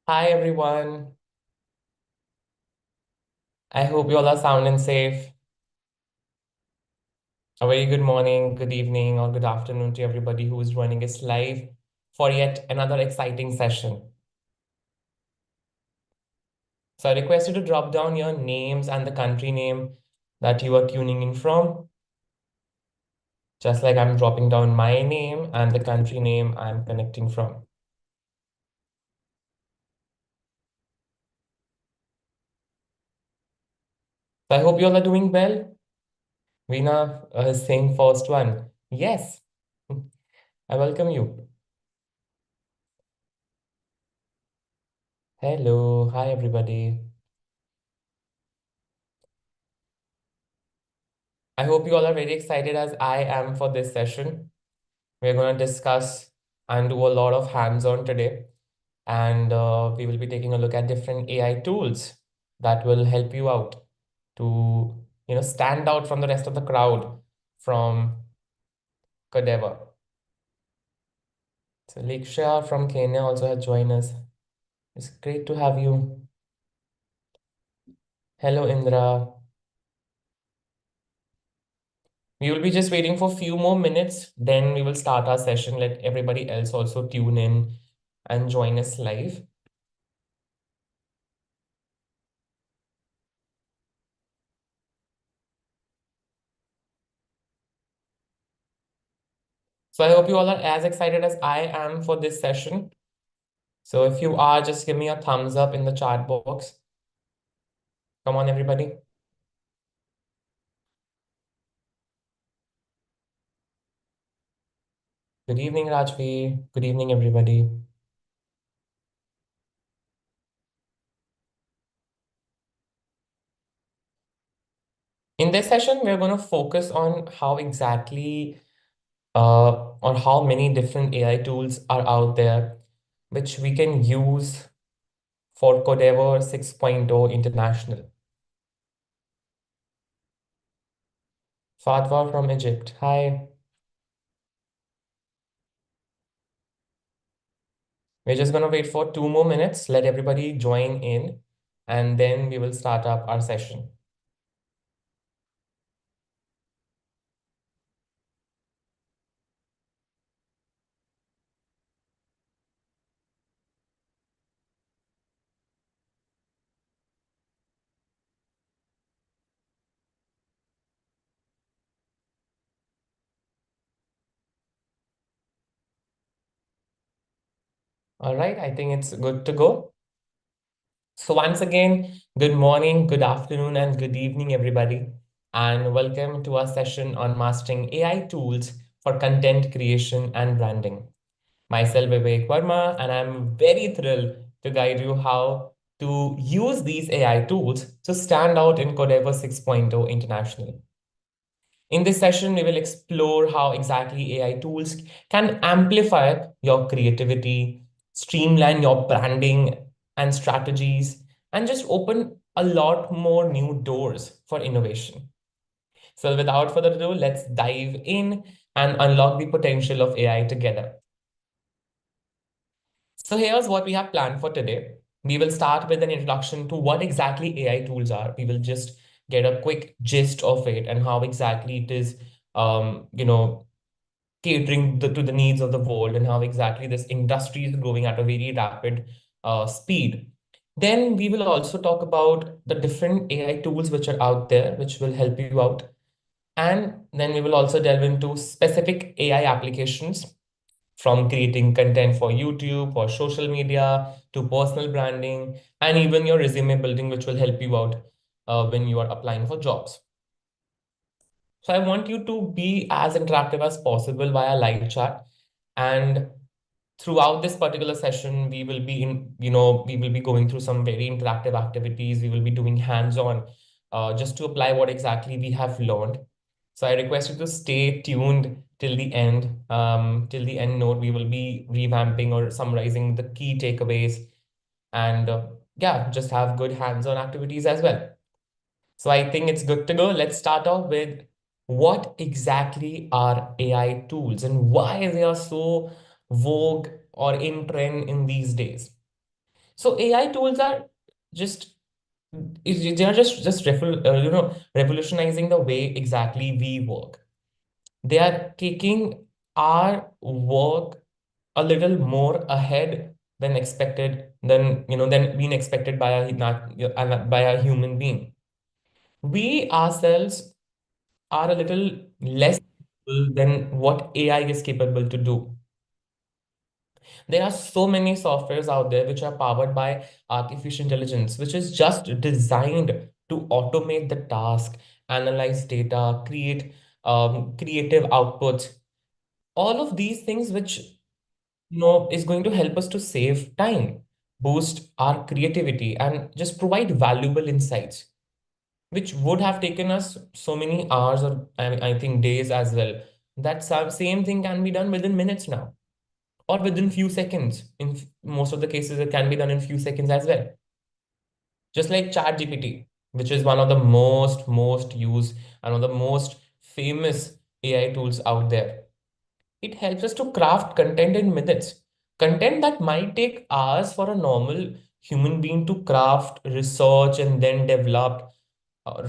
Hi everyone. I hope you all are sound and safe. A very good morning, good evening, or good afternoon to everybody who is joining us live for yet another exciting session. So I request you to drop down your names and the country name that you are tuning in from, just like I'm dropping down my name and the country name I'm connecting from. So I hope you all are doing well. Veena is saying first one. Yes, I welcome you. Hello, hi everybody. I hope you all are very excited as I am for this session. We're going to discuss and do a lot of hands-on today. And we will be taking a look at different AI tools that will help you out to, stand out from the rest of the crowd from Codeavour. So Liksha from Kenya also has joined us. It's great to have you. Hello, Indra. We will be just waiting for a few more minutes. Then we will start our session. Let everybody else also tune in and join us live. So I hope you all are as excited as I am for this session. So if you are, just give me a thumbs up in the chat box. Come on, everybody. Good evening, Rajvi. Good evening, everybody. In this session, we're going to focus on how exactly or how many different AI tools are out there which we can use for Codeavour 6.0 International. Fatwa from Egypt. Hi. We're just going to wait for 2 more minutes. Let everybody join in, and then we will start up our session. All right, I think it's good to go. So once again, good morning, good afternoon, and good evening, everybody, and welcome to our session on mastering AI tools for content creation and branding. Myself, Vivek Verma, and I'm very thrilled to guide you how to use these AI tools to stand out in Codeavour 6.0 International. In this session, we will explore how exactly AI tools can amplify your creativity, streamline your branding and strategies, and just open a lot more new doors for innovation. So, without further ado, let's dive in and unlock the potential of AI together. So, here's what we have planned for today. We will start with an introduction to what exactly AI tools are. We will just get a quick gist of it and how exactly it is um, you know, catering to the needs of the world and how exactly this industry is growing at a very rapid speed. Then we will also talk about the different AI tools which are out there, which will help you out. And then we will also delve into specific AI applications from creating content for YouTube or social media to personal branding and even your resume building, which will help you out when you are applying for jobs. So I want you to be as interactive as possible via live chat. And throughout this particular session, we will be we will be going through some very interactive activities. We will be doing hands-on just to apply what exactly we have learned. So I request you to stay tuned till the end. Till the end note, we will be revamping or summarizing the key takeaways and yeah, just have good hands-on activities as well. So I think it's good to go. Let's start off with what exactly are AI tools and why they are so vogue or in trend in these days. So AI tools are just they are just revolutionizing the way exactly we work. They are taking our work a little more ahead than expected, than being expected by by a human being. We ourselves are a little less capable than what AI is capable to do. There are so many softwares out there which are powered by artificial intelligence, which is just designed to automate the task, analyze data, create creative outputs. All of these things which is going to help us to save time, boost our creativity, and just provide valuable insights, which would have taken us so many hours or I think days as well. That same thing can be done within minutes now or within few seconds. In most of the cases, it can be done in few seconds as well. Just like ChatGPT, which is one of the most used and one of the most famous AI tools out there. It helps us to craft content in minutes. Content that might take hours for a normal human being to craft, research, and then develop,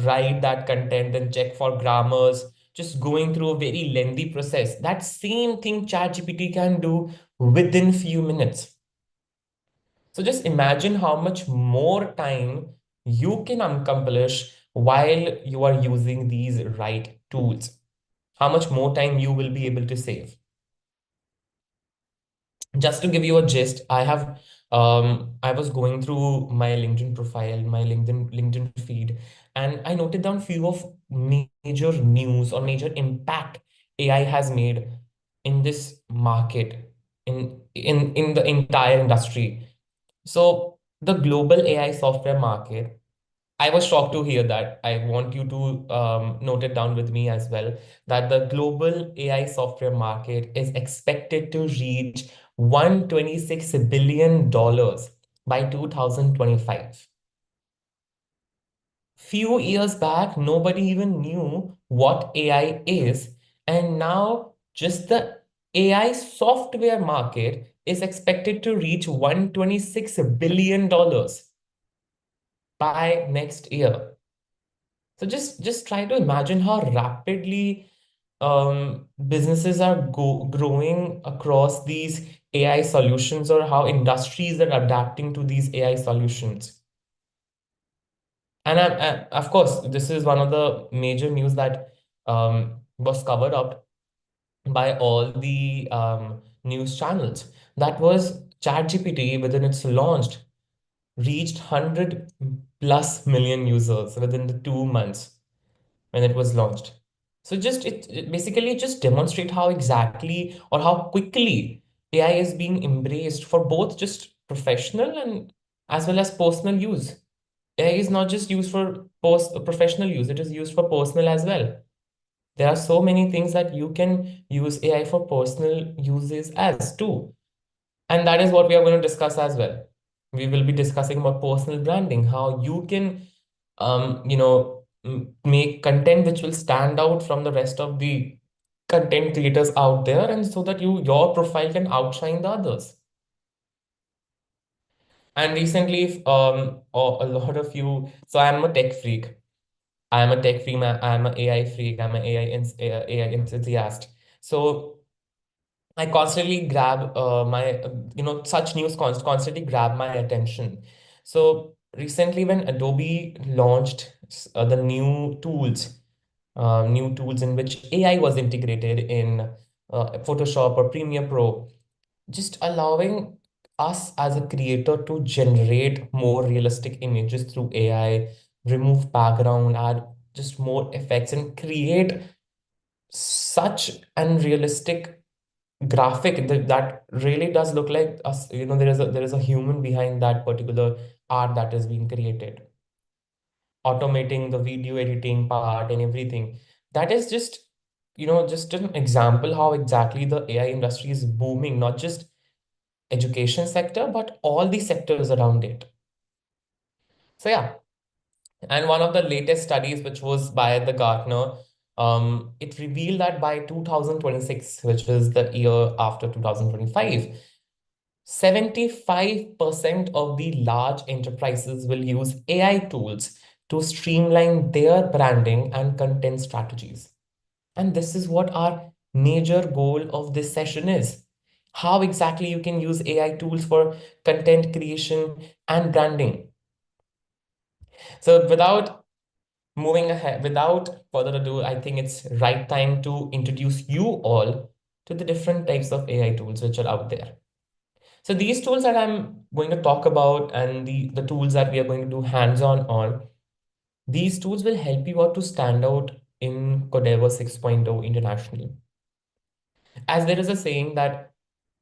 write that content, then check for grammars, just going through a very lengthy process. That same thing ChatGPT can do within few minutes. So just imagine how much more time you can accomplish while you are using these right tools. How much more time you will be able to save. Just to give you a gist, I was going through my LinkedIn profile, my LinkedIn feed, and I noted down few of major news or major impact AI has made in this market, in the entire industry. So the global AI software market, I was shocked to hear that. I want you to note it down with me as well, that the global AI software market is expected to reach $126 billion by 2025. Few years back, nobody even knew what AI is, and now just the AI software market is expected to reach $126 billion by next year. So just try to imagine how rapidly businesses are growing across these AI solutions, or how industries are adapting to these AI solutions. And of course, this is one of the major news that was covered up by all the news channels. That was ChatGPT, within its launched, reached 100 plus million users within the 2 months when it was launched. So just it basically just demonstrate how exactly or how quickly AI is being embraced for both just professional and as well as personal use. AI is not just used for professional use, it is used for personal as well. There are so many things that you can use AI for personal uses as too. And that is what we are going to discuss as well. We will be discussing about personal branding, how you can, make content which will stand out from the rest of the content creators out there, and so that your profile can outshine the others. And recently, a lot of you, so I'm a tech freak. I'm a tech freak. I'm an AI freak. I'm an AI enthusiast. So I constantly grab such news constantly grab my attention. So recently, when Adobe launched the new tools in which AI was integrated in Photoshop or Premiere Pro, just allowing us as a creator to generate more realistic images through AI, remove background, add just more effects, and create such unrealistic graphic that really does look like us. There is a human behind that particular art that is being created, automating the video editing part and everything. That is just an example how exactly the AI industry is booming, not just education sector but all the sectors around it. So yeah. And one of the latest studies, which was by the Gartner, it revealed that by 2026, which is the year after 2025, 75% of the large enterprises will use AI tools to streamline their branding and content strategies. And this is what our major goal of this session is. How exactly you can use AI tools for content creation and branding. So without moving ahead, without further ado, I think it's right time to introduce you all to the different types of AI tools which are out there. So these tools that I'm going to talk about and the tools that we are going to do hands-on on, these tools will help you out to stand out in Codeavour 6.0 internationally. As there is a saying that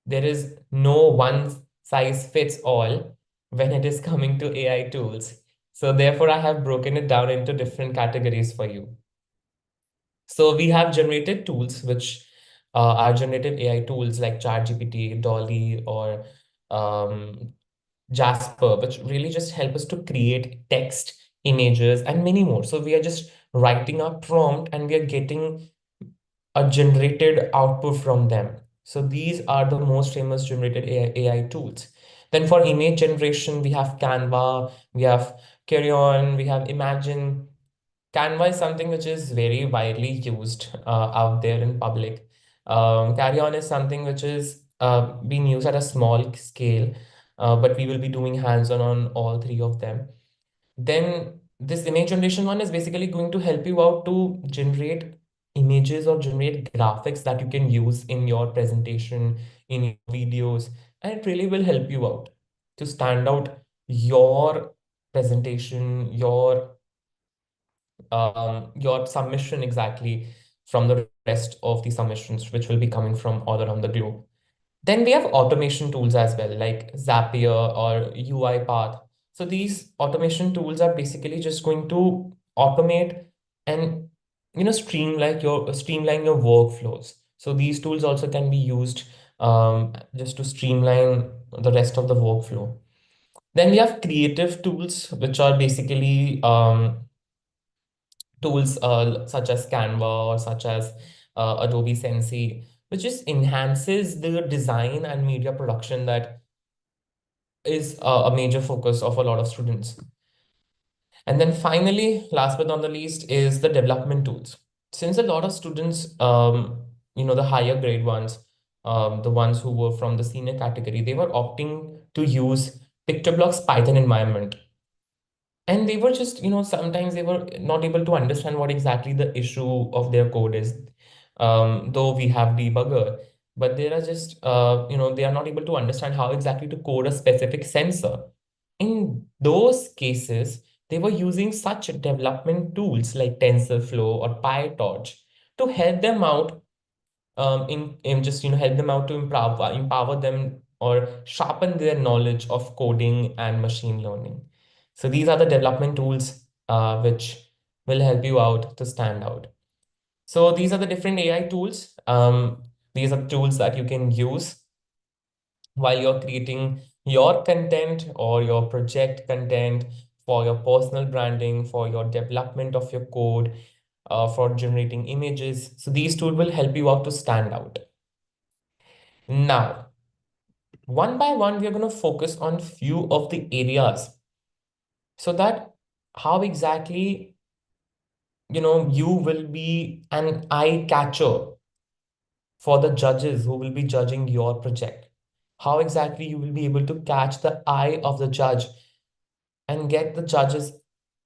there is no one size fits all when it is coming to AI tools. So therefore, I have broken it down into different categories for you. So we have generated tools, which are generative AI tools like ChatGPT, Dolly, or um, Jasper, which really just help us to create text, images, and many more. So we are just writing our prompt and we are getting a generated output from them. So these are the most famous generated AI tools. Then for image generation, we have Canva, we have Carrion, we have Imagine. Canva is something which is very widely used out there in public. Carrion is something which is being used at a small scale, but we will be doing hands-on on all three of them. Then this image generation one is basically going to help you out to generate images or generate graphics that you can use in your presentation, in your videos, and it really will help you out to stand out your presentation, your submission exactly from the rest of the submissions, which will be coming from all around the globe. Then we have automation tools as well, like Zapier or UiPath. So these automation tools are basically just going to automate and streamline your workflows. So these tools also can be used just to streamline the rest of the workflow. Then we have creative tools, which are basically tools such as Canva or such as Adobe Sensei, which just enhances the design and media production that is a major focus of a lot of students. And then finally, last but not the least, is the development tools. Since a lot of students, the higher grade ones, the ones who were from the senior category, they were opting to use PictoBlock's Python environment. And they were just, sometimes they were not able to understand what exactly the issue of their code is. Though we have debugger, but they are just, they are not able to understand how exactly to code a specific sensor. In those cases, they were using such development tools like TensorFlow or PyTorch to help them out in just help them out to empower them or sharpen their knowledge of coding and machine learning. So these are the development tools which will help you out to stand out. So these are the different AI tools. These are tools that you can use while you're creating your content or your project content for your personal branding, for your development of your code, for generating images. So these tools will help you out to stand out. Now, one by one, we are going to focus on few of the areas so that how exactly, you will be an eye catcher for the judges who will be judging your project. How exactly you will be able to catch the eye of the judge and get the judges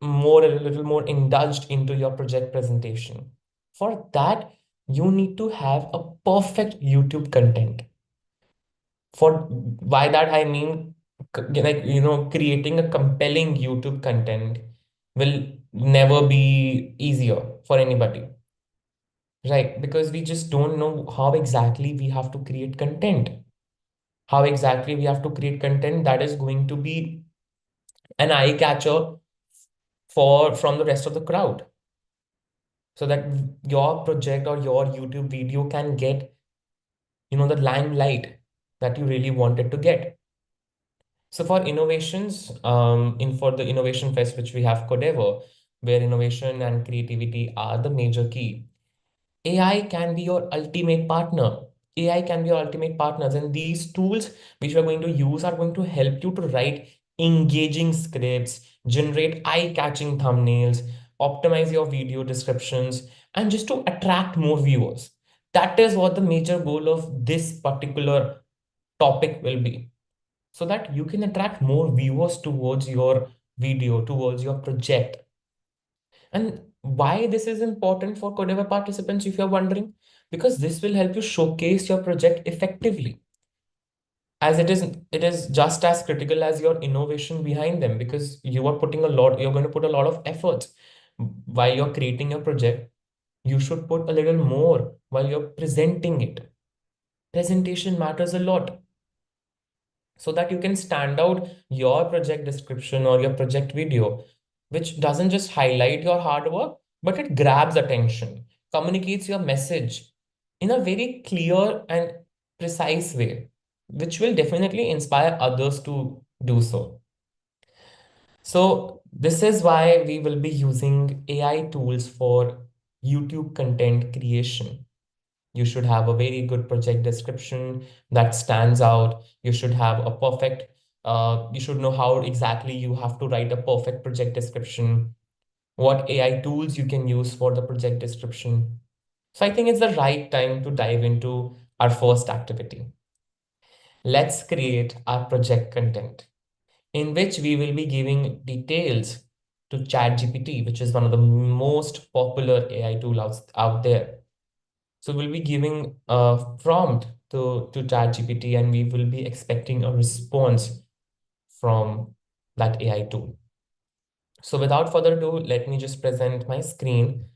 a little more indulged into your project presentation. For that, you need to have a perfect YouTube content. For by that I mean creating a compelling YouTube content will never be easier for anybody, right? Because we just don't know how exactly we have to create content, how exactly we have to create content that is going to be an eye catcher for from the rest of the crowd, so that your project or your YouTube video can get the limelight that you really wanted to get. So for innovations, in for the innovation fest, which we have Codeavour, where innovation and creativity are the major key, AI can be your ultimate partner. AI can be your ultimate partners. And these tools which we are going to use are going to help you to write engaging scripts, generate eye-catching thumbnails, optimize your video descriptions, and just to attract more viewers. That is what the major goal of this particular topic will be, so that you can attract more viewers towards your video, towards your project. And why this is important for Codeavour participants, if you're wondering, because this will help you showcase your project effectively, as it is just as critical as your innovation behind them, because you're going to put a lot of efforts while you're creating your project. You should put a little more while you're presenting it. Presentation matters a lot, so that you can stand out your project description or your project video, which doesn't just highlight your hard work, but it grabs attention, communicates your message in a very clear and precise way, which will definitely inspire others to do so. So, this is why we will be using AI tools for YouTube content creation. You should have a very good project description that stands out. You should have a perfect, you should know how exactly you have to write a perfect project description, what AI tools you can use for the project description. So I think it's the right time to dive into our first activity. Let's create our project content, in which we will be giving details to ChatGPT, which is one of the most popular AI tool out there. So we'll be giving a prompt to ChatGPT, and we will be expecting a response from that AI tool. So without further ado, let me just present my screen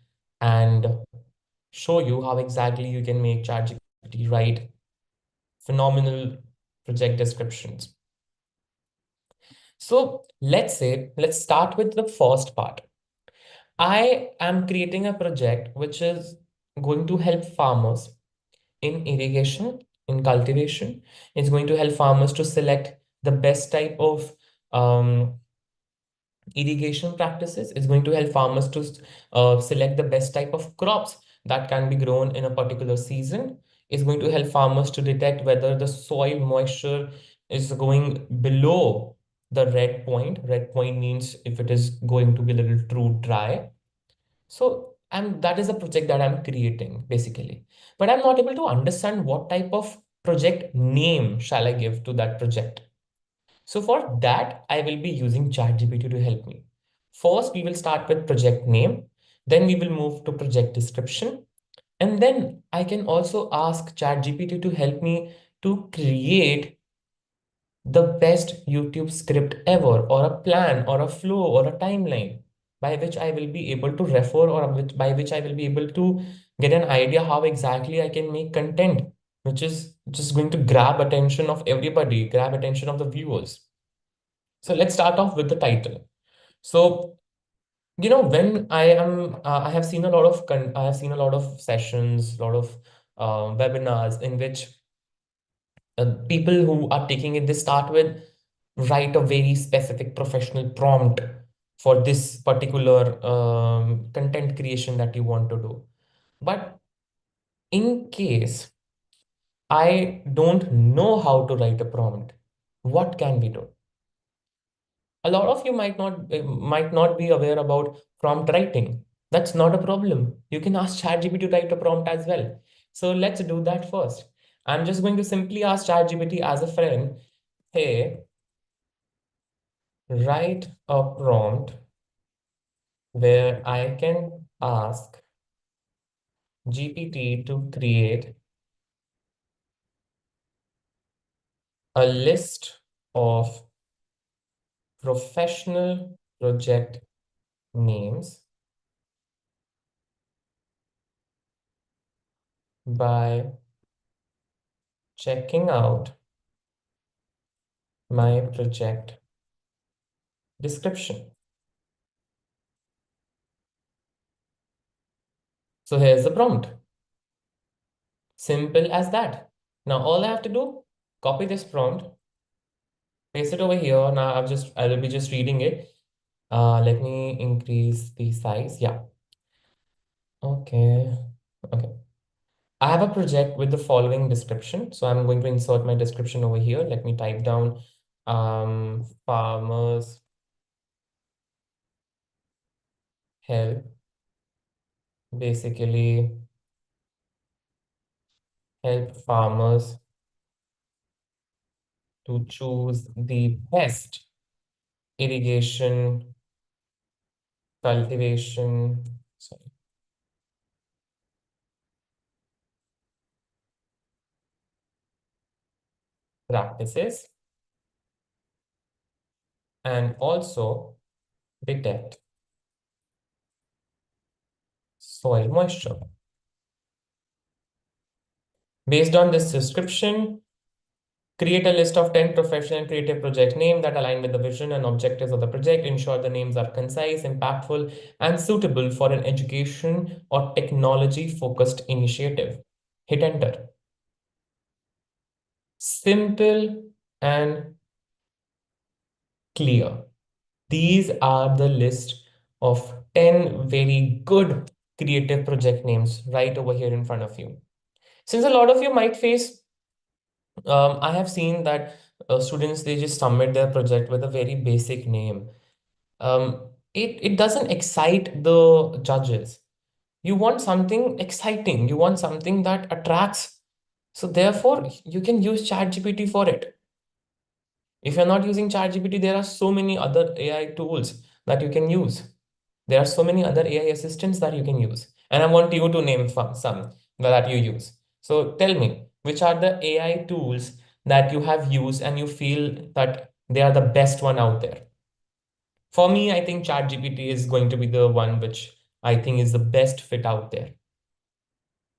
and show you how exactly you can make ChatGPT write phenomenal project descriptions. So let's start with the first part. I am creating a project which is going to help farmers in irrigation, in cultivation. It's going to help farmers to select the best type of um, irrigation practices. It's going to help farmers to select the best type of crops that can be grown in a particular season. It's going to help farmers to detect whether the soil moisture is going below the red point. Red point means if it is going to be a little too dry. So that is a project that I'm creating basically. But I'm not able to understand what type of project name shall I give to that project. So for that, I will be using ChatGPT to help me. First, we will start with project name. Then we will move to project description. And then I can also ask ChatGPT to help me to create the best YouTube script ever, or a plan, or a flow, or a timeline by which I will be able to refer, or by which I will be able to get an idea how exactly I can make content, which is just going to grab attention of everybody, grab attention of the viewers. So let's start off with the title. So, when I have seen a lot of, I have seen a lot of sessions, a lot of webinars in which people who are taking it, they start with write a very specific professional prompt for this particular content creation that you want to do. But in case I don't know how to write a prompt, what can we do? A lot of you might not be aware about prompt writing. That's not a problem. You can ask ChatGPT to write a prompt as well. So let's do that first. I'm just going to simply ask ChatGPT as a friend, hey, write a prompt where I can ask GPT to create a list of professional project names by checking out my project description. So here's the prompt. Simple as that. Now all I have to do, copy this prompt, paste it over here. Now I will be just reading it. Let me increase the size. Yeah. Okay. Okay. I have a project with the following description. So I'm going to insert my description over here. Let me type down farmers help, basically help farmers to choose the best irrigation, cultivation, sorry, practices, and also detect soil moisture. Based on this description, create a list of 10 professional and creative project names that align with the vision and objectives of the project. Ensure the names are concise, impactful, and suitable for an education or technology-focused initiative. Hit enter. Simple and clear. These are the list of 10 very good creative project names right over here in front of you. Since a lot of you might face, I have seen that students, they just submit their project with a very basic name. It doesn't excite the judges. You want something exciting. You want something that attracts. So therefore, you can use ChatGPT for it. If you're not using ChatGPT, there are so many other AI tools that you can use. There are so many other AI assistants that you can use. And I want you to name some that you use. So tell me, which are the AI tools that you have used and you feel that they are the best one out there? For me, I think ChatGPT is going to be the one which I think is the best fit out there.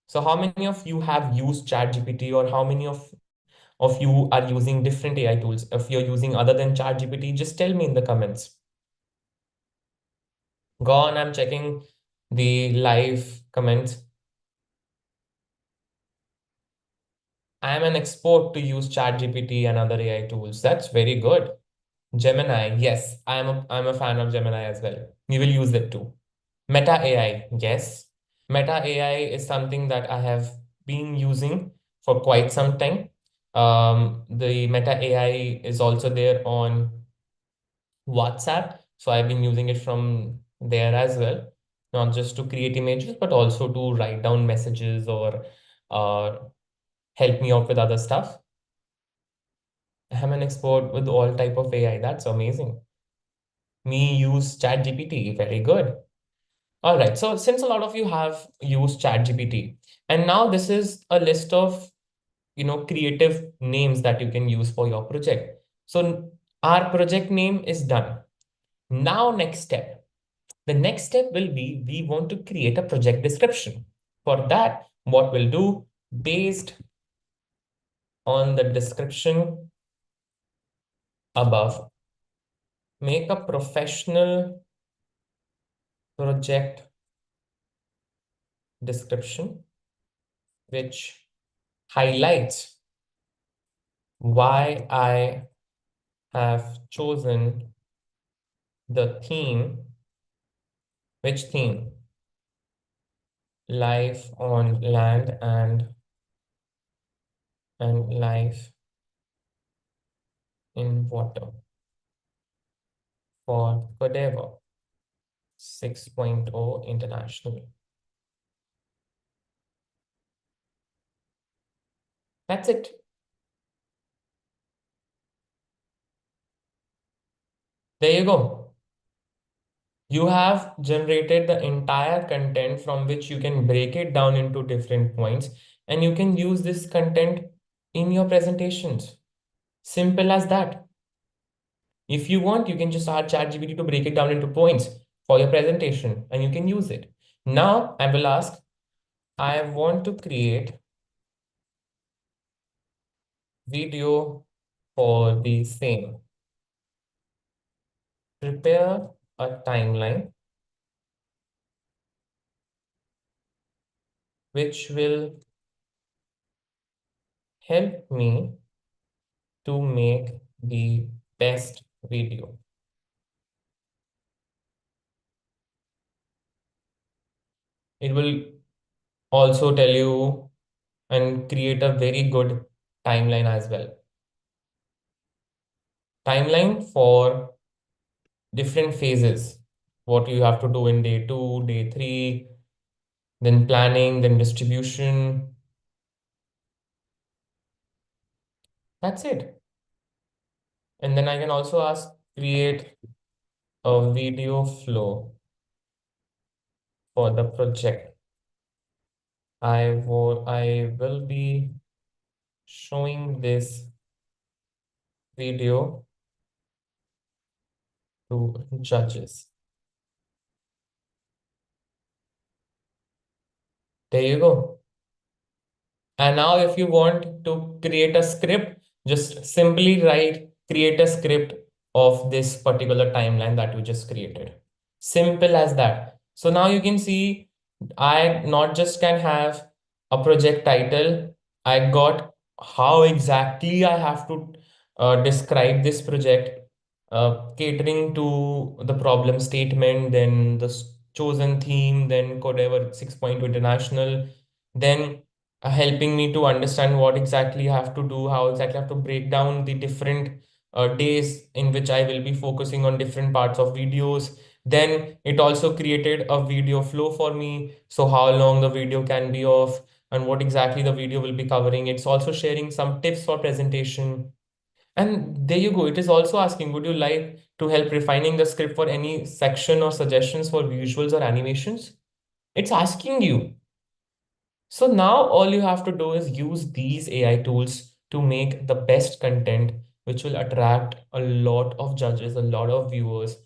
So how many of you have used ChatGPT, or how many of you are using different AI tools? If you're using other than ChatGPT, just tell me in the comments. Go on, I'm checking the live comments. I am an expert to use ChatGPT and other AI tools. That's very good. Gemini, yes, I'm a fan of Gemini as well. We will use it too. Meta AI, yes. Meta AI is something that I have been using for quite some time. The Meta AI is also there on WhatsApp. So I've been using it from there as well, not just to create images, but also to write down messages or uh, help me out with other stuff. I'm an expert with all type of AI. That's amazing. Me use ChatGPT. Very good. All right. So since a lot of you have used ChatGPT, and now this is a list of creative names that you can use for your project. So our project name is done. Now next step. The next step will be we want to create a project description. For that, what we'll do, based on the description above, make a professional project description which highlights why I have chosen the theme. Which theme? Life on land and life in water for Codeavour 6.0 International. That's it. There you go. You have generated the entire content from which you can break it down into different points, and you can use this content in your presentations. Simple as that. If you want, you can just ask ChatGPT to break it down into points for your presentation and you can use it. Now I will ask, I want to create video for the same. Prepare a timeline which will help me to make the best video. It will also tell you and create a very good timeline as well. Timeline for different phases. What you have to do in day two, day three, then planning, then distribution. That's it. And then I can also ask create a video flow for the project. I will be showing this video to judges. There you go. And now if you want to create a script, just simply write create a script of this particular timeline that we just created. Simple as that. So now you can see I not just can have a project title, I got how exactly I have to describe this project, catering to the problem statement, then the chosen theme, then Codeavour 6.2 International, then helping me to understand what exactly I have to do, how exactly I have to break down the different days in which I will be focusing on different parts of videos. Then it also created a video flow for me. So how long the video can be of and what exactly the video will be covering. It's also sharing some tips for presentation. And there you go. It is also asking, would you like to help refining the script for any section or suggestions for visuals or animations? It's asking you. So now all you have to do is use these AI tools to make the best content, which will attract a lot of judges, a lot of viewers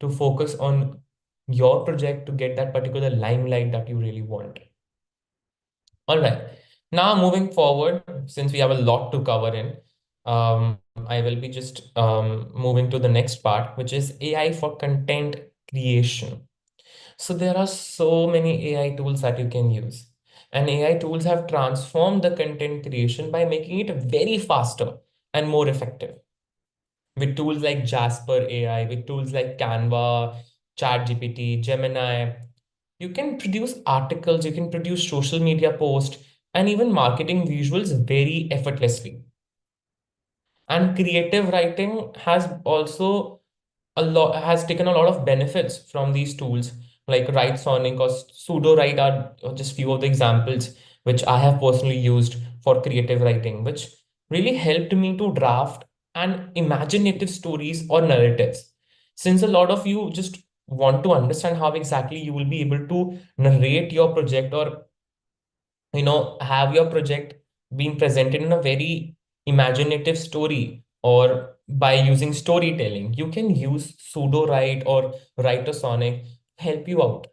to focus on your project to get that particular limelight that you really want. All right. Now moving forward, since we have a lot to cover in, I will be just moving to the next part, which is AI for content creation. So there are so many AI tools that you can use. And AI tools have transformed the content creation by making it very faster and more effective. With tools like Jasper AI, with tools like Canva, ChatGPT, Gemini, you can produce articles, you can produce social media posts, and even marketing visuals very effortlessly. And creative writing has also a lot has taken a lot of benefits from these tools like Write Sonic or Pseudo Write are just few of the examples which I have personally used for creative writing, which really helped me to draft and imaginative stories or narratives. Since a lot of you just want to understand how exactly you will be able to narrate your project or have your project being presented in a very imaginative story or by using storytelling, you can use pseudo write or writer sonic help you out.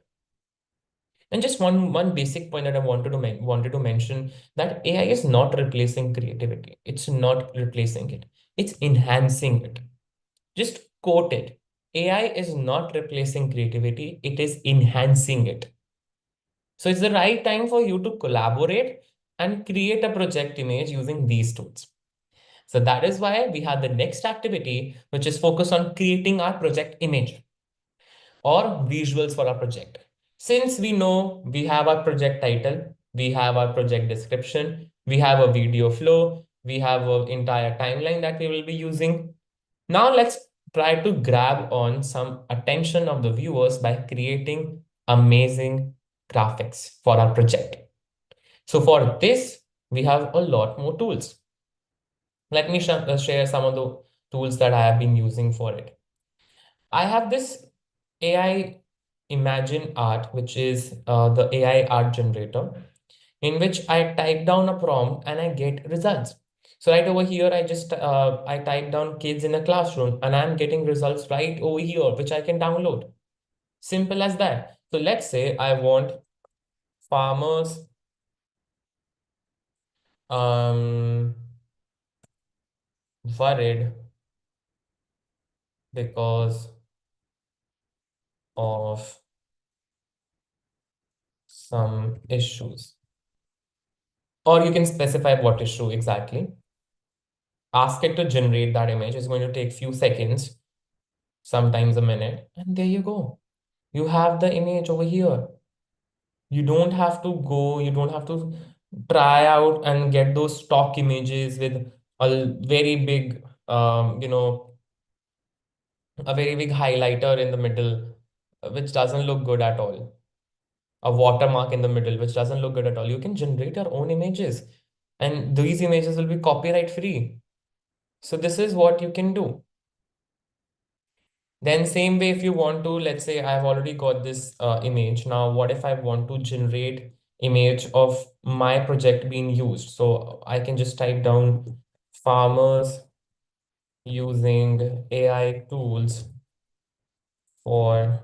And just one basic point that I wanted to mention, that AI is not replacing creativity, it's not replacing it, it's enhancing it. Just quote it: AI is not replacing creativity, it is enhancing it. So it's the right time for you to collaborate and create a project image using these tools. So that is why we have the next activity, which is focused on creating our project image or visuals for our project. Since we know we have our project title, we have our project description, we have a video flow, we have an entire timeline that we will be using. Now let's try to grab on some attention of the viewers by creating amazing graphics for our project. So for this, we have a lot more tools. Let me share some of the tools that I have been using for it. I have this AI Imagine Art, which is the AI art generator, in which I type down a prompt and I get results. So right over here, I type down kids in a classroom and I'm getting results right over here, which I can download. Simple as that. So let's say I want farmers um, worried because of some issues. Or you can specify what issue exactly. Ask it to generate that image. It's going to take few seconds, sometimes a minute, and there you go. You have the image over here. You don't have to go, you don't have to try out and get those stock images with a very big, a very big highlighter in the middle, which doesn't look good at all. A watermark in the middle, which doesn't look good at all. You can generate your own images, and these images will be copyright free. So this is what you can do. Then same way, if you want to, let's say I've already got this image. Now, what if I want to generate image of my project being used? So I can just type down farmers using AI tools for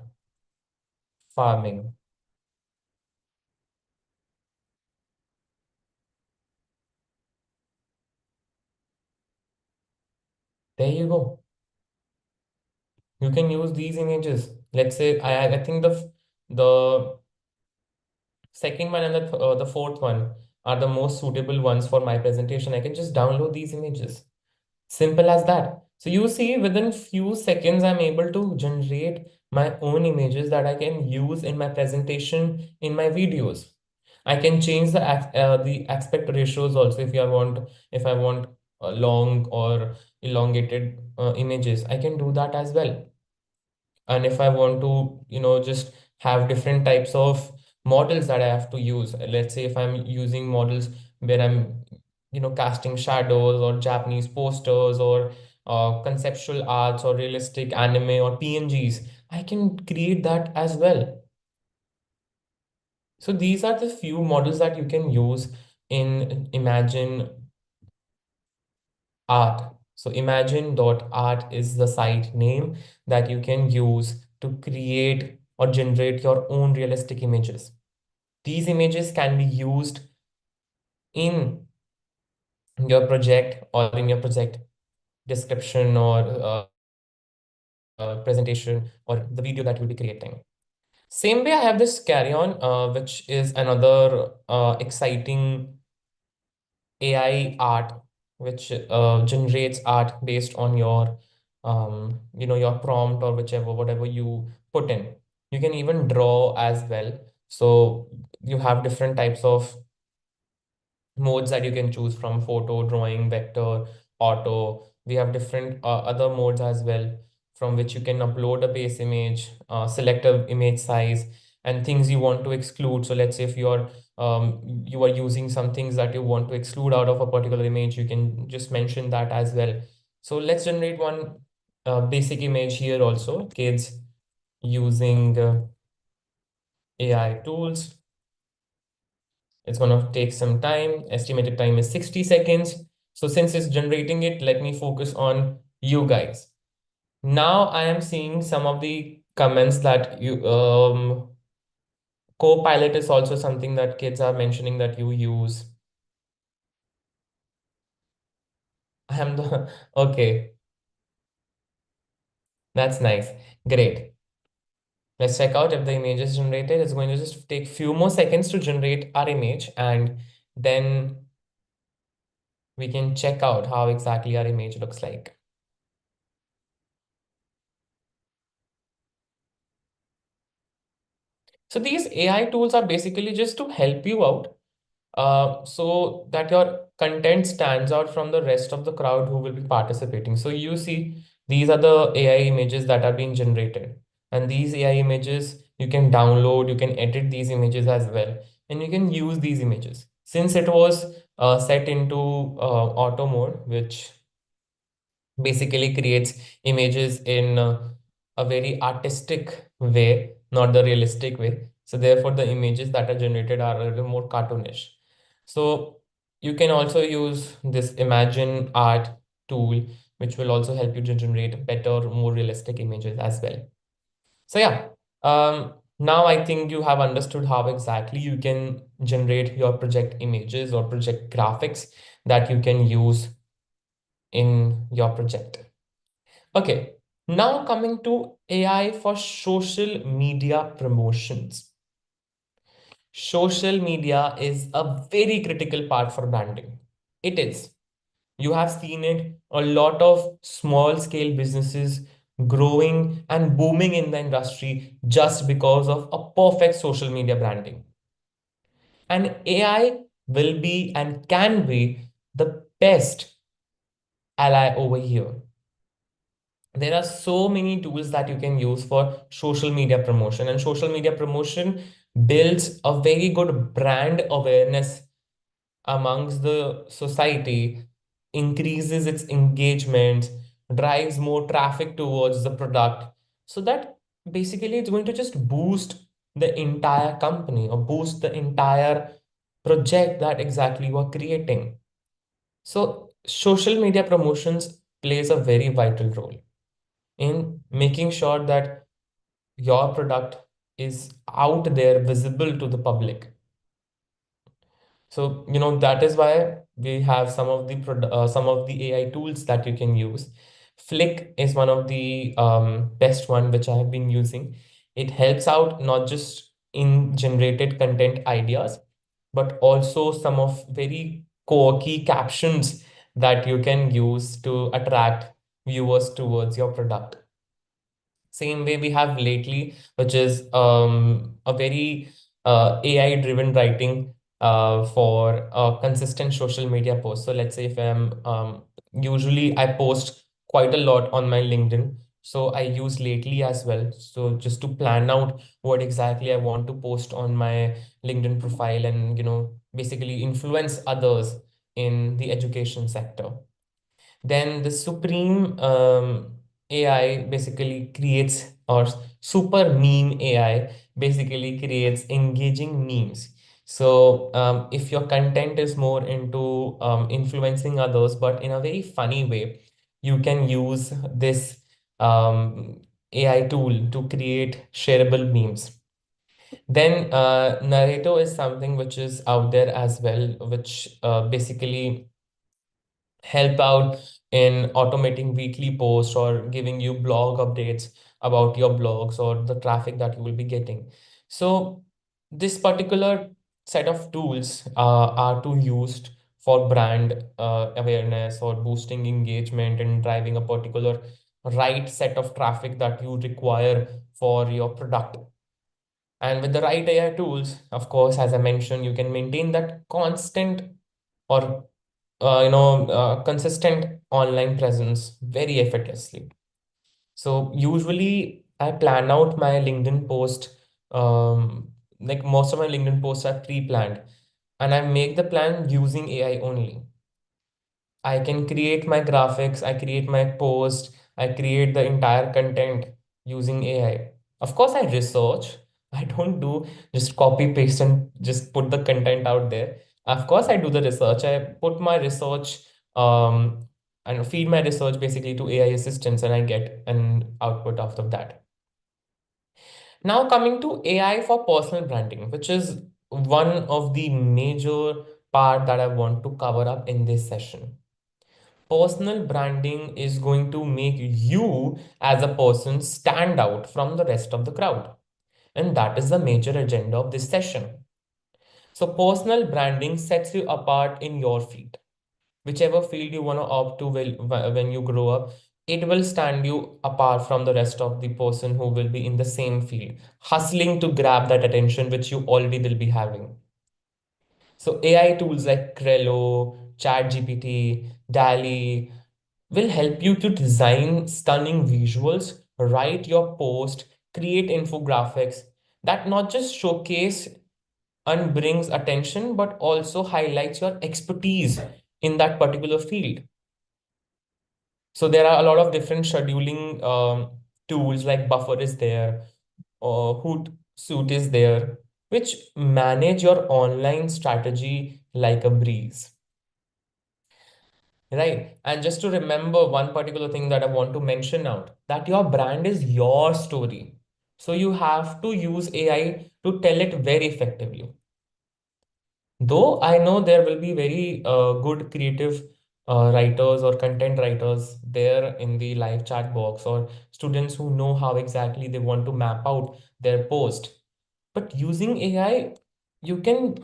farming. There you go. You can use these images. Let's say I think the second one and the fourth one are the most suitable ones for my presentation. I can just download these images. Simple as that. So you see, within few seconds, I'm able to generate my own images that I can use in my presentation, in my videos. I can change the aspect ratios also if I want long or elongated images. I can do that as well. And if I want to, just have different types of models that I have to use, let's say if I'm using models where I'm, casting shadows or Japanese posters or conceptual arts or realistic anime or PNGs, I can create that as well. So these are the few models that you can use in Imagine Art. So imagine.art is the site name that you can use to create or generate your own realistic images. These images can be used in your project or in your project description or presentation or the video that you'll be creating. Same way, I have this carry on, which is another exciting AI art, which generates art based on your, your prompt or whatever you put in. You can even draw as well. So you have different types of modes that you can choose from: photo, drawing, vector, auto. We have different other modes as well, from which you can upload a base image, select a image size, and things you want to exclude. So let's say if you are using some things that you want to exclude out of a particular image, you can just mention that as well. So let's generate one basic image here also, kids using AI tools. It's going to take some time. Estimated time is 60 seconds. So since it's generating it, let me focus on you guys. Now I am seeing some of the comments that Copilot is also something that kids are mentioning that you use. I am the, okay, that's nice. Great. Let's check out if the image is generated. It's going to just take few more seconds to generate our image, and then we can check out how exactly our image looks like. So these AI tools are basically just to help you out, so that your content stands out from the rest of the crowd who will be participating. So you see, these are the AI images that are being generated. And these AI images, you can download, you can edit these images as well, and you can use these images. Since it was set into auto mode, which basically creates images in a very artistic way, not the realistic way. So therefore, the images that are generated are a little more cartoonish. So you can also use this Imagine Art tool, which will also help you to generate better, more realistic images as well. So yeah, now I think you have understood how exactly you can generate your project images or project graphics that you can use in your project. Okay, now coming to AI for social media promotions. Social media is a very critical part for branding. It is. You have seen it, a lot of small scale businesses growing and booming in the industry just because of a perfect social media branding. And AI will be and can be the best ally over here. There are so many tools that you can use for social media promotion, and social media promotion builds a very good brand awareness amongst the society, increases its engagement, drives more traffic towards the product. So that basically it's going to just boost the entire company or boost the entire project that exactly you are creating. So social media promotions plays a very vital role in making sure that your product is out there visible to the public. So, that is why we have some of the AI tools that you can use. Flick is one of the best one which I have been using. It helps out not just in generated content ideas, but also some of very quirky captions that you can use to attract viewers towards your product. Same way we have lately, which is a very AI driven writing for consistent social media posts. So let's say if I'm usually I post quite a lot on my LinkedIn. So I use lately as well. So just to plan out what exactly I want to post on my LinkedIn profile and basically influence others in the education sector. Then the supreme AI basically creates, or super meme AI basically creates engaging memes. So if your content is more into influencing others, but in a very funny way, you can use this AI tool to create shareable memes. Then Narrator is something which is out there as well, which basically help out in automating weekly posts or giving you blog updates about your blogs or the traffic that you will be getting. So this particular set of tools are to used for brand awareness or boosting engagement and driving a particular right set of traffic that you require for your product. And with the right AI tools, of course, as I mentioned, you can maintain that constant or consistent online presence very effortlessly. So usually I plan out my LinkedIn post, like most of my LinkedIn posts are pre-planned, and I make the plan using AI only. I can create my graphics, I create my post, I create the entire content using AI. Of course, I research. I don't do just copy paste and just put the content out there. Of course, I do the research. I put my research and feed my research basically to AI assistants, and I get an output out of that. Now, coming to AI for personal branding, which is one of the major part that I want to cover up in this session. Personal branding is going to make you as a person stand out from the rest of the crowd. And that is the major agenda of this session. So, personal branding sets you apart in your field. Whichever field you want to opt to when you grow up, it will stand you apart from the rest of the person who will be in the same field, hustling to grab that attention which you already will be having. So, AI tools like Crello, ChatGPT, DALI, will help you to design stunning visuals, write your post, create infographics that not just showcase and brings attention, but also highlights your expertise in that particular field. So there are a lot of different scheduling tools like Buffer is there, or Hootsuite is there, which manage your online strategy like a breeze. Right. And just to remember one particular thing that I want to mention out, that your brand is your story. So you have to use AI to tell it very effectively. Though I know there will be very good creative writers or content writers there in the live chat box, or students who know how exactly they want to map out their post. But using AI, you can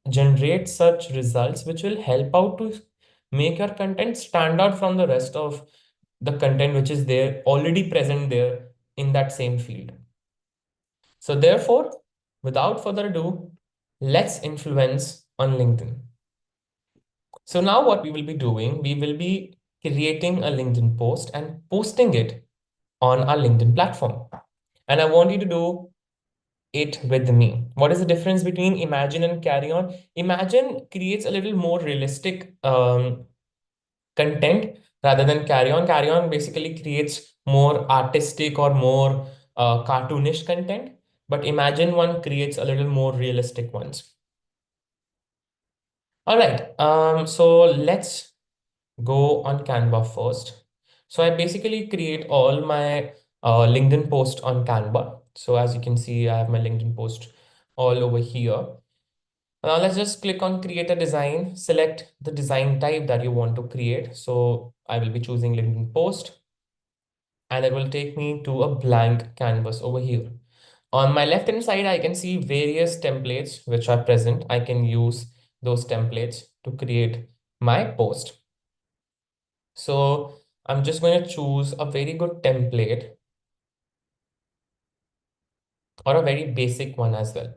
generate such results which will help out to make your content stand out from the rest of the content which is there already present there in that same field. So therefore, without further ado, let's influence on LinkedIn. So now what we will be doing, we will be creating a LinkedIn post and posting it on our LinkedIn platform. And I want you to do it with me. What is the difference between imagine and carry on? Imagine creates a little more realistic content rather than carry on. Carry on basically creates more artistic or more cartoonish content, but imagine one creates a little more realistic ones. All right, so let's go on Canva first. So I basically create all my LinkedIn post on Canva. So as you can see, I have my LinkedIn post all over here. Now let's just click on create a design, select the design type that you want to create. So I will be choosing LinkedIn post and it will take me to a blank canvas over here. On my left hand side, I can see various templates which are present. I can use those templates to create my post. So I'm just going to choose a very good template or a very basic one as well.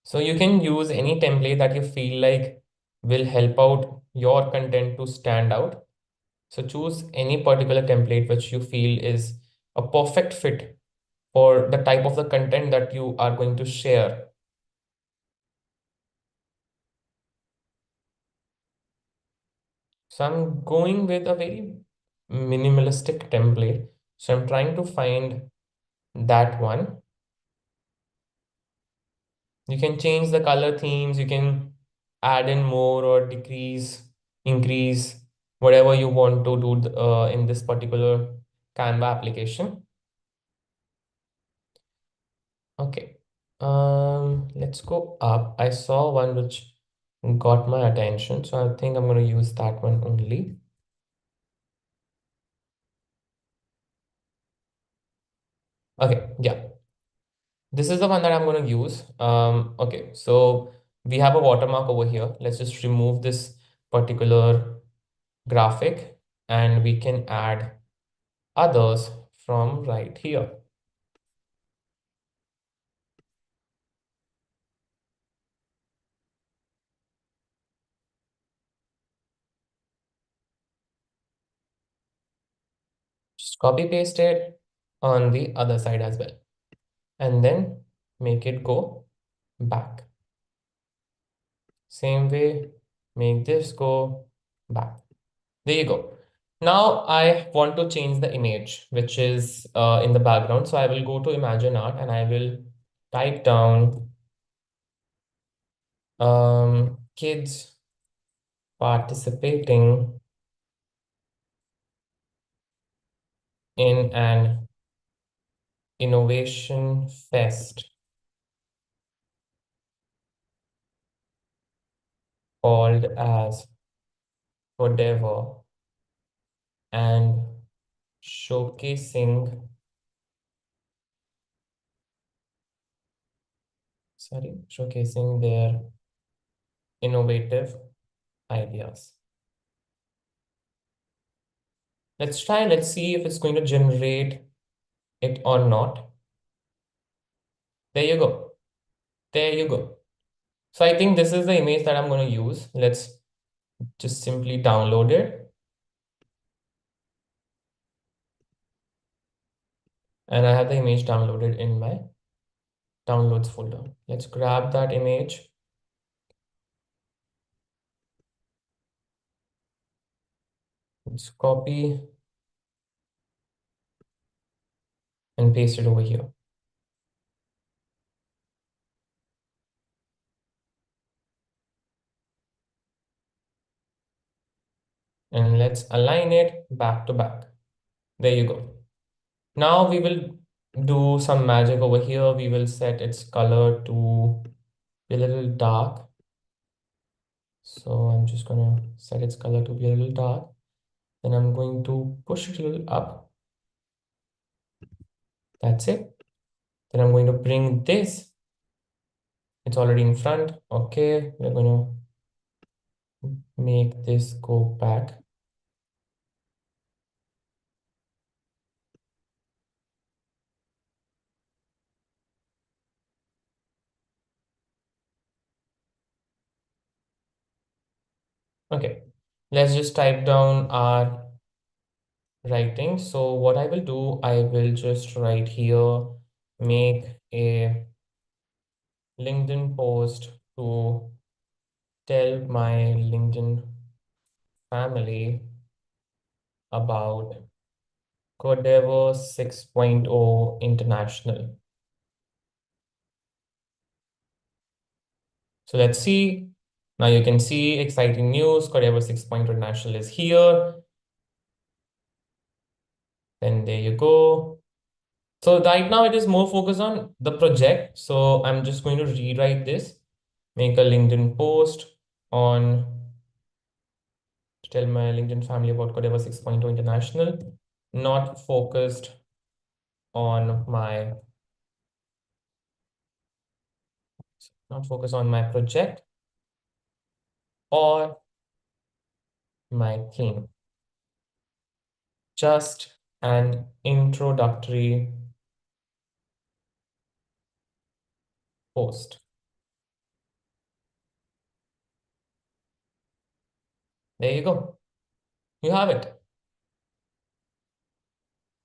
So you can use any template that you feel like will help out your content to stand out. So choose any particular template which you feel is a perfect fit for the type of the content that you are going to share. So I'm going with a very minimalistic template. So I'm trying to find that one. You can change the color themes, you can add in more or decrease, increase, whatever you want to do in this particular Canva application. Okay. Let's go up. I saw one which got my attention, so I think I'm going to use that one only. Okay, yeah. This is the one that I'm going to use. Okay, so we have a watermark over here. Let's just remove this particular graphic and we can add others from right here. Just copy paste it on the other side as well. And then make it go back. Same way, make this go back. There you go. Now I want to change the image, which is in the background. So I will go to Imagine Art and I will type down kids participating in an innovation fest called as Codeavour and showcasing, showcasing their innovative ideas. Let's try, let's see if it's going to generate it or not. There you go. There you go. So I think this is the image that I'm going to use. Let's just simply download it. And I have the image downloaded in my downloads folder. Let's grab that image. Let's copy and paste it over here. And let's align it back to back. There you go. Now we will do some magic over here. We will set its color to be a little dark. So I'm just gonna set its color to be a little dark. Then I'm going to push it a little up. That's it. Then I'm going to bring this. It's already in front. Okay, we're gonna make this go back. Okay, let's just type down our writing. So what I will do, I will just write here, make a LinkedIn post to tell my LinkedIn family about Codeavour 6.0 International. So let's see. Now you can see exciting news. Codeavour 6.0 International is here. Then there you go. So right now it is more focused on the project. So I'm just going to rewrite this, make a LinkedIn post on to tell my LinkedIn family about Codeavour 6.0 International, not focused on my not focused on my project or my theme. Just an introductory post. There you go. You have it.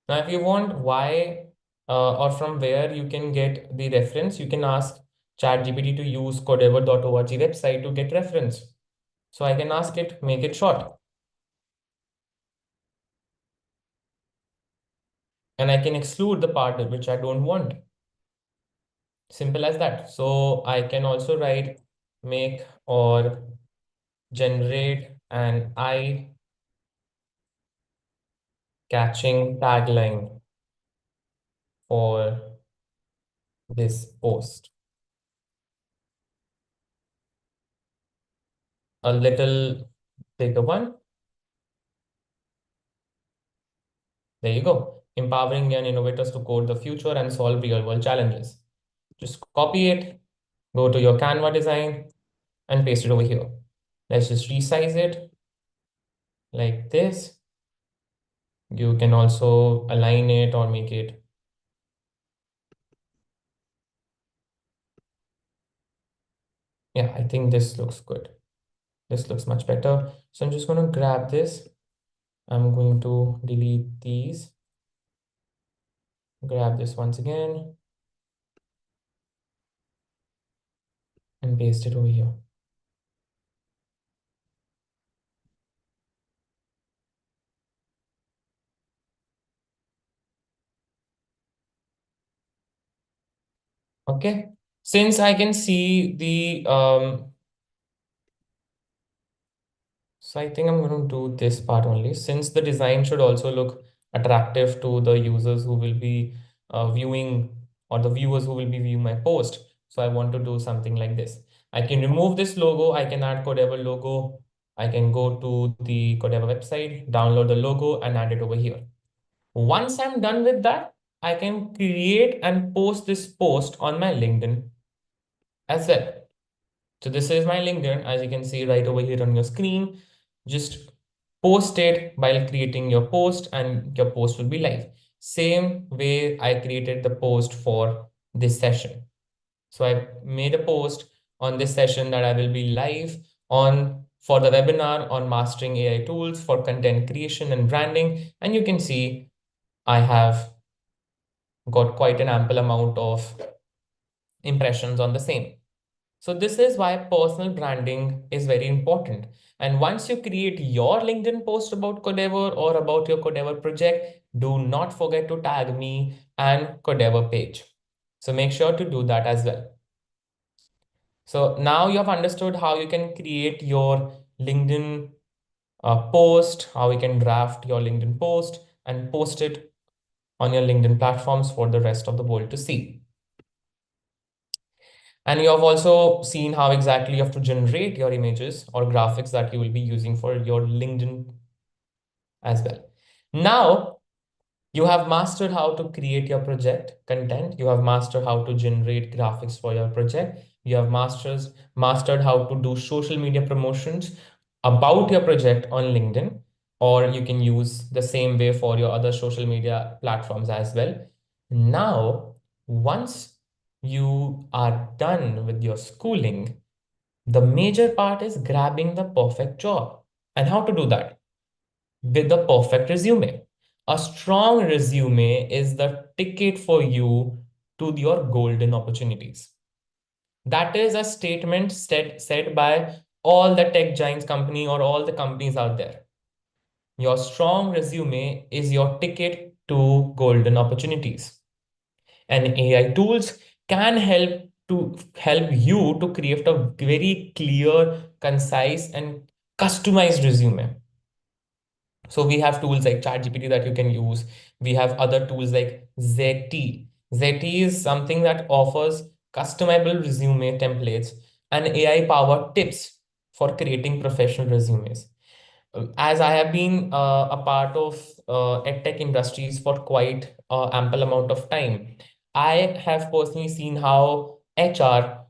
Now, if you want why or from where you can get the reference, you can ask ChatGPT to use codeavour.org website to get reference. So I can ask it, make it short. And I can exclude the part which I don't want. Simple as that. So I can also write make or generate an eye-catching tagline for this post. A little bigger one. There you go. Empowering young innovators to code the future and solve real world challenges. Just copy it, go to your Canva design and paste it over here. Let's just resize it like this. You can also align it or make it. Yeah, I think this looks good. This looks much better. So I'm just going to grab this. I'm going to delete these. Grab this once again and paste it over here. Okay. Since I can see the so I think I'm going to do this part only, since the design should also look attractive to the users who will be viewing, or the viewers who will be viewing my post. So I want to do something like this. I can remove this logo. I can add Codeavour logo. I can go to the Codeavour website, download the logo and add it over here. Once I'm done with that, I can create and post this post on my LinkedIn as well. So this is my LinkedIn, as you can see right over here on your screen. Just post it while creating your post and your post will be live. Same way I created the post for this session. So I made a post on this session that I will be live on for the webinar on mastering AI tools for content creation and branding. And you can see I have got quite an ample amount of impressions on the same. So this is why personal branding is very important. And once you create your LinkedIn post about Codeavour or about your Codeavour project, do not forget to tag me and Codeavour page. So make sure to do that as well. So now you have understood how you can create your LinkedIn post, how you can draft your LinkedIn post and post it on your LinkedIn platforms for the rest of the world to see. And you have also seen how exactly you have to generate your images or graphics that you will be using for your LinkedIn as well. Now, you have mastered how to create your project content. You have mastered how to generate graphics for your project. You have mastered how to do social media promotions about your project on LinkedIn, or you can use the same way for your other social media platforms as well. Now, once you are done with your schooling, The major part is grabbing the perfect job. And how to do that? With the perfect resume. A strong resume is the ticket for you to your golden opportunities. That is a statement said by all the tech giants company or all the companies out there. Your strong resume is your ticket to golden opportunities. And AI tools can help you to create a very clear, concise, and customized resume. So we have tools like ChatGPT that you can use. We have other tools like ZT. ZT is something that offers customizable resume templates and AI-powered tips for creating professional resumes. As I have been a part of edtech industries for quite ample amount of time, I have personally seen how HR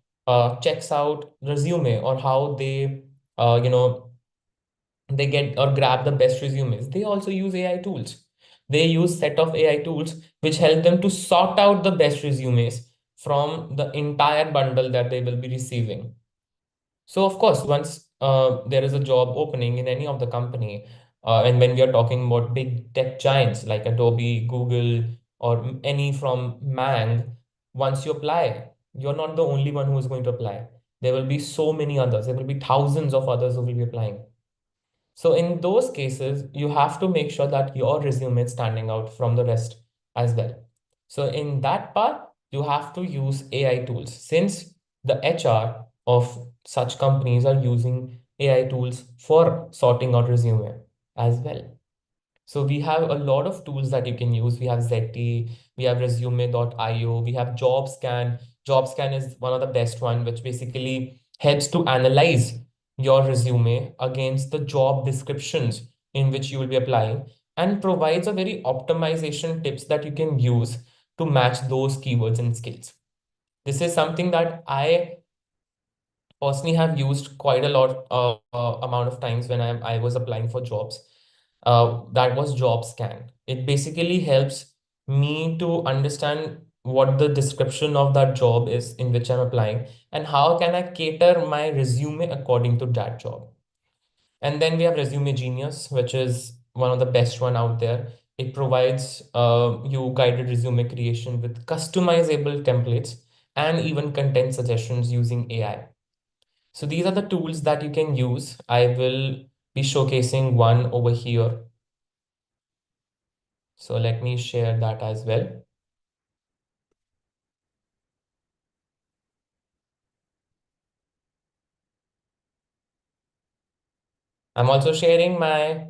checks out resume or how they, they get or grab the best resumes. They also use AI tools. They use set of AI tools which help them to sort out the best resumes from the entire bundle that they will be receiving. So of course, once there is a job opening in any of the company, and when we are talking about big tech giants like Adobe, Google, or any from Mang, once you apply, you're not the only one who is going to apply. There will be so many others. There will be thousands of others who will be applying. So in those cases, you have to make sure that your resume is standing out from the rest as well. So in that part, you have to use AI tools since the HR of such companies are using AI tools for sorting out resume as well. So we have a lot of tools that you can use. We have Zeti, we have resume.io, we have JobScan. JobScan is one of the best one, which basically helps to analyze your resume against the job descriptions in which you will be applying and provides a very optimization tips that you can use to match those keywords and skills. This is something that I personally have used quite a lot amount of times when I was applying for jobs. That was job scan. It basically helps me to understand what the description of that job is in which I'm applying and how can I cater my resume according to that job. And then we have Resume Genius, which is one of the best one out there. It provides you guided resume creation with customizable templates and even content suggestions using AI. So these are the tools that you can use. I will be showcasing one over here. So let me share that as well. I'm also sharing my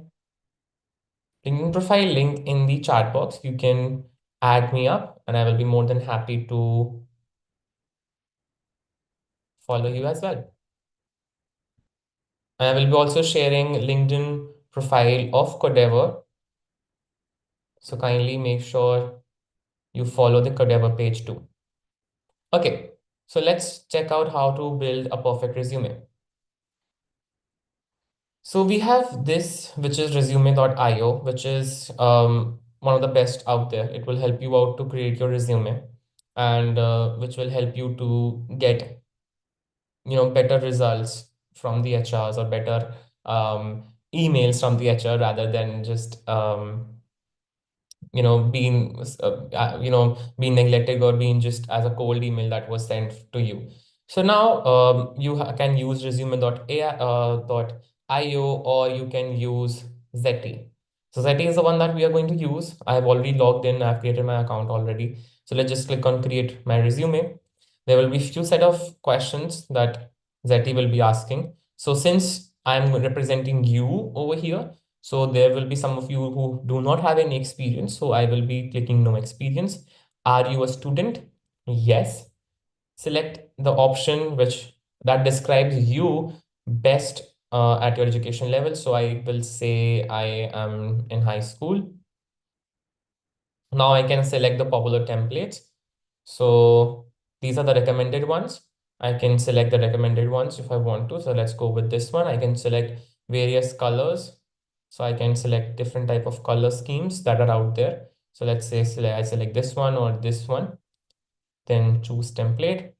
LinkedIn profile link in the chat box. You can add me up and I will be more than happy to follow you as well. And I will be also sharing LinkedIn profile of Codeavour. So kindly make sure you follow the Codeavour page too. Okay, so let's check out how to build a perfect resume. So we have this, which is resume.io, which is one of the best out there. It will help you out to create your resume and which will help you to get, better results from the HRs or better emails from the HR rather than just, being neglected or being just as a cold email that was sent to you. So now you can use resume.io or you can use Zeti. So Zeti is the one that we are going to use. I have already logged in. I've created my account already. So let's just click on create my resume. There will be few set of questions that Zeti will be asking. So since I'm representing you over here, so there will be some of you who do not have any experience. So I will be clicking no experience. Are you a student? Yes. Select the option which that describes you best at your education level. So I will say I am in high school. Now I can select the popular templates. So these are the recommended ones. I can select the recommended ones if I want to. So let's go with this one. I can select various colors. So I can select different type of color schemes that are out there. So let's say I select this one or this one, then choose template.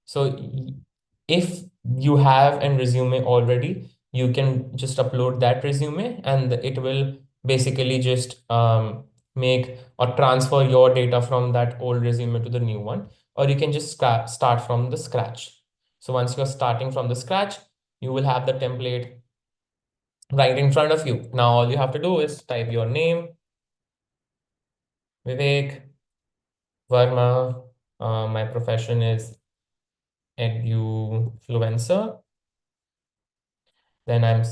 So if you have a resume already, you can just upload that resume and it will basically just make or transfer your data from that old resume to the new one, or you can just start from the scratch. So once you're starting from the scratch, you will have the template right in front of you. Now all you have to do is type your name, Vivek Verma. My profession is edufluencer. Then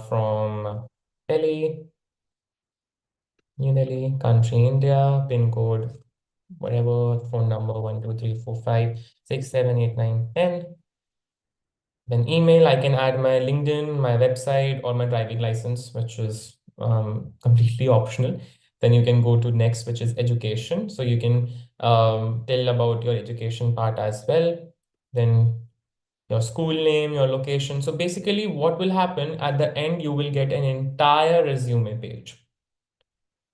from Delhi, New Delhi, country India, pin code, whatever, phone number 1 2 3 4 5 6 7 8 9 10. Then email, I can add my LinkedIn, my website, or my driving license, which is completely optional. Then you can go to next, which is education. So you can tell about your education part as well. Then your school name, your location. So basically, what will happen at the end, you will get an entire resume page.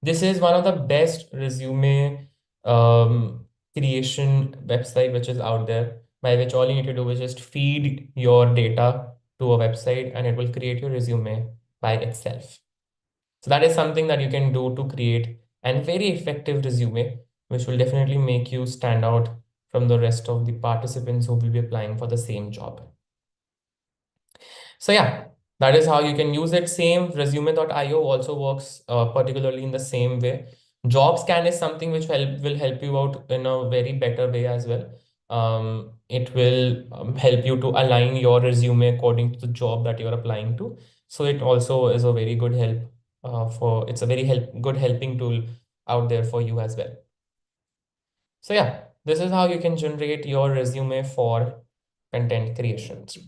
This is one of the best resume creation website which is out there, by which all you need to do is just feed your data to a website and it will create your resume by itself. So that is something that you can do to create a very effective resume, which will definitely make you stand out from the rest of the participants who will be applying for the same job. So yeah, that is how you can use it. Same resume.io also works particularly in the same way. JobScan is something which will help you out in a very better way as well. It will help you to align your resume according to the job that you're applying to. So it also is a very good help it's a very good helping tool out there for you as well. So yeah, this is how you can generate your resume for content creations.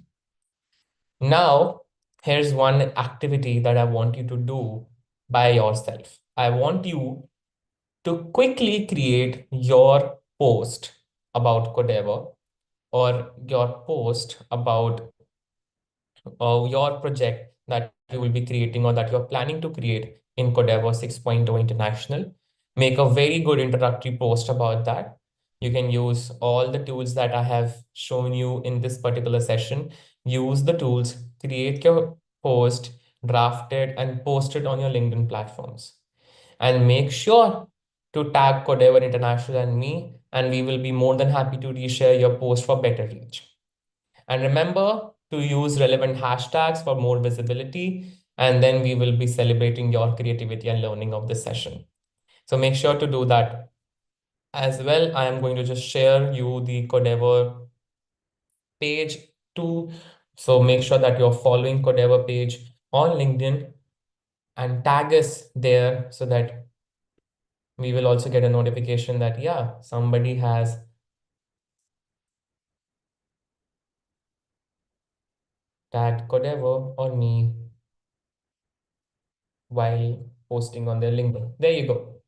Now, here's one activity that I want you to do by yourself. I want you to quickly create your post about Codeavour, or your post about your project that you will be creating or that you're planning to create in Codeavour 6.0 International. Make a very good introductory post about that. You can use all the tools that I have shown you in this particular session. Use the tools, create your post, draft it, and post it on your LinkedIn platforms. And make sure to tag Codeavour International and me, and we will be more than happy to reshare your post for better reach. And remember to use relevant hashtags for more visibility. And then we will be celebrating your creativity and learning of this session. So make sure to do that as well. I am going to just share you the Codeavour page too. So make sure that you're following Codeavour page on LinkedIn and tag us there so that we will also get a notification that, yeah, somebody has tagged Codeavour or me while posting on their LinkedIn. There you go.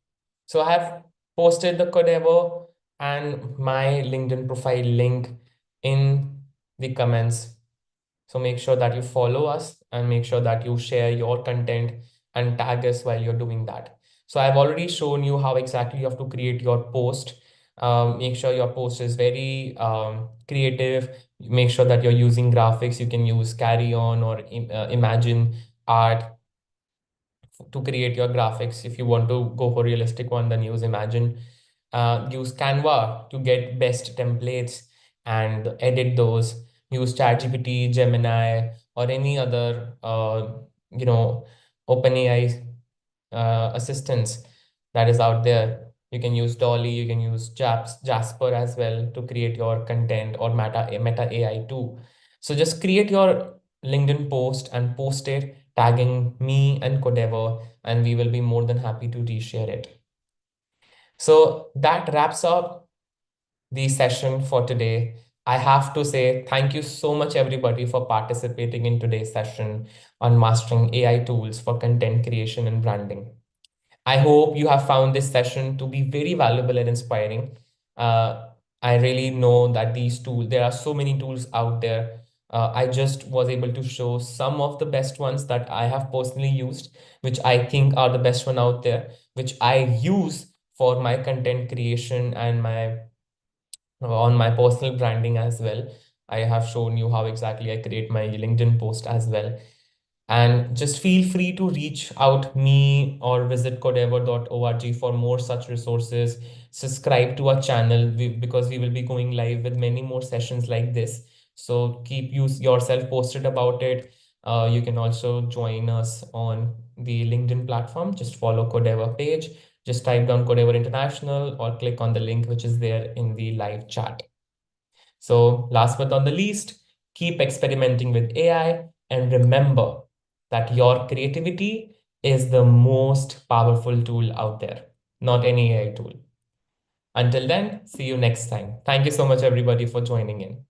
So I have posted the Codeavour and my LinkedIn profile link in the comments. So make sure that you follow us and make sure that you share your content and tag us while you're doing that. So I've already shown you how exactly you have to create your post. Make sure your post is very creative. Make sure that you're using graphics. You can use Carry On or Imagine Art to create your graphics. If you want to go for realistic one, then use Imagine. Use Canva to get best templates and edit those. Use ChatGPT, Gemini, or any other OpenAI assistants that is out there. You can use Dolly, you can use Jasper as well to create your content, or Meta AI too. So just create your LinkedIn post and post it, tagging me and Codeavour, and we will be more than happy to reshare it. So that wraps up the session for today. I have to say thank you so much, everybody, for participating in today's session on mastering AI tools for content creation and branding. I hope you have found this session to be very valuable and inspiring. Uh, I really know that these tools, there are so many tools out there. I just was able to show some of the best ones that I have personally used, which I think are the best one out there, which I use for my content creation and my on my personal branding as well. I have shown you how exactly I create my LinkedIn post as well. And just feel free to reach out me or visit codeavour.org for more such resources. Subscribe to our channel because we will be going live with many more sessions like this. So keep yourself posted about it. You can also join us on the LinkedIn platform. Just follow Codeavour page. Just type down Codeavour International or click on the link which is there in the live chat. So, last but not the least, keep experimenting with AI and remember that your creativity is the most powerful tool out there, not any AI tool. Until then, see you next time. Thank you so much, everybody, for joining in.